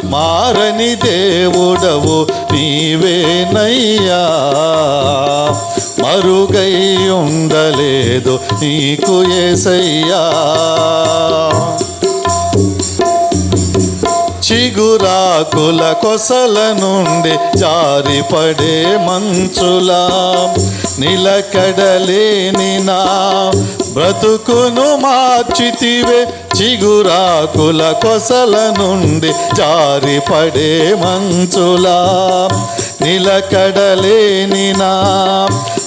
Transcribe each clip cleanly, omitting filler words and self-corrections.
మారని దేవుడవు నీవేనయ్యా. మరుగై ఉండలేదు నీకు యేసయ్యా. చిగురాకుల కొసల నుండి జారిపడే మంచులా నిలకడలేని నా బ్రతుకును మార్చితివే. చిగురాకుల కొసల నుండి జారిపడే మంచులా నిలకడలేని నా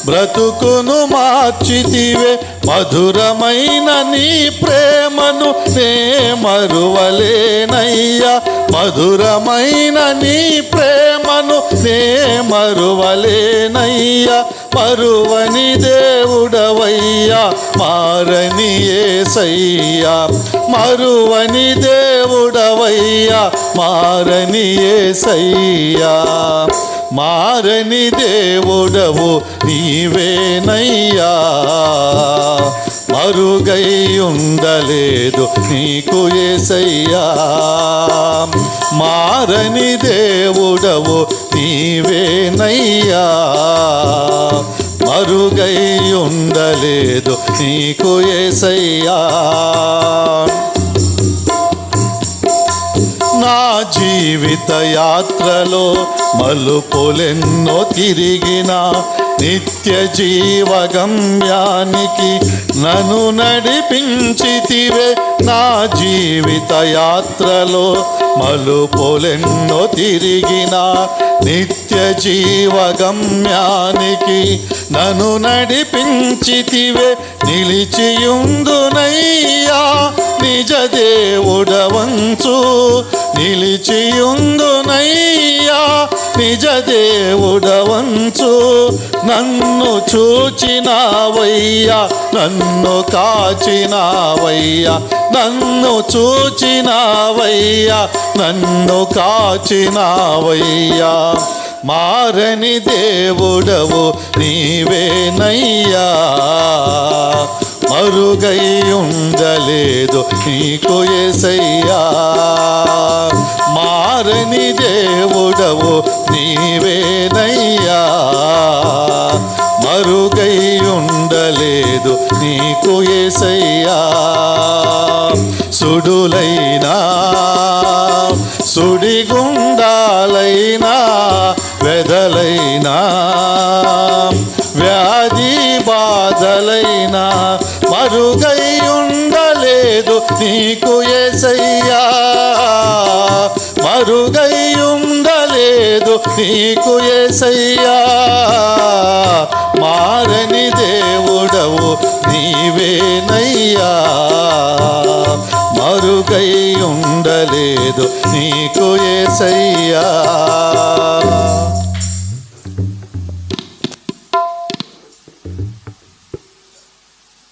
బ్రతుకును మార్చితివే. మధురమైన నీ ప్రేమను నే మరువలేనయ్యా. మధురమైన నీ ప్రేమను నే మరువలేనయ్యా. మరువని దేవుడవయ్యా మారని యేసయ్యా. మరువని దేవుడవయ్యా మారని యేసయ్యా. మారని దేవుడవు నీవేనయ్యా. మరుగై ఉండలేదు నీకు యేసయ్యా. మారని దేవుడవు నీవేనయ్యా. మరుగై ఉండలేదు నీకు యేసయ్యా. నా జీవిత యాత్రలో మలుపులెన్నో తిరిగిన నిత్య జీవగమ్యానికి నన్ను నడిపించితివే. నా జీవిత యాత్రలో మలుపులెన్నో తిరిగిన నిత్య జీవగమ్యానికి నన్ను నడిపించితివే. నిలిచియుందునయ్యా నిజ దేవుడవంచు. నిలిచియుందునయ్యా నిజ దేవుడవంచు. నన్ను చూచినావయ్యా నన్ను కాచినావయ్యా. నన్ను చూచినావయ్యా నన్ను కాచినావయ్యా. మారని దేవుడవు నీవేనయ్యా. మరుగై ఉండలేదు నీకు యేసయ్యా. మారని దేవుడవు నీవేనయ్యా. మరుగై ఉండలేదు నీకు యేసయ్యా. సుడులైనా సుడిగుండాలైనా వెదలైనా వ్యాధి బాధలైనా మరుగై ఉండలేదు నీకు యేసయ్యా. మరుగై ఉండలేదు నీకు యేసయ్యా. మారని దేవుడవు నీవేనయ్యా. మరుగై ఉండలేదు నీకు యేసయ్యా.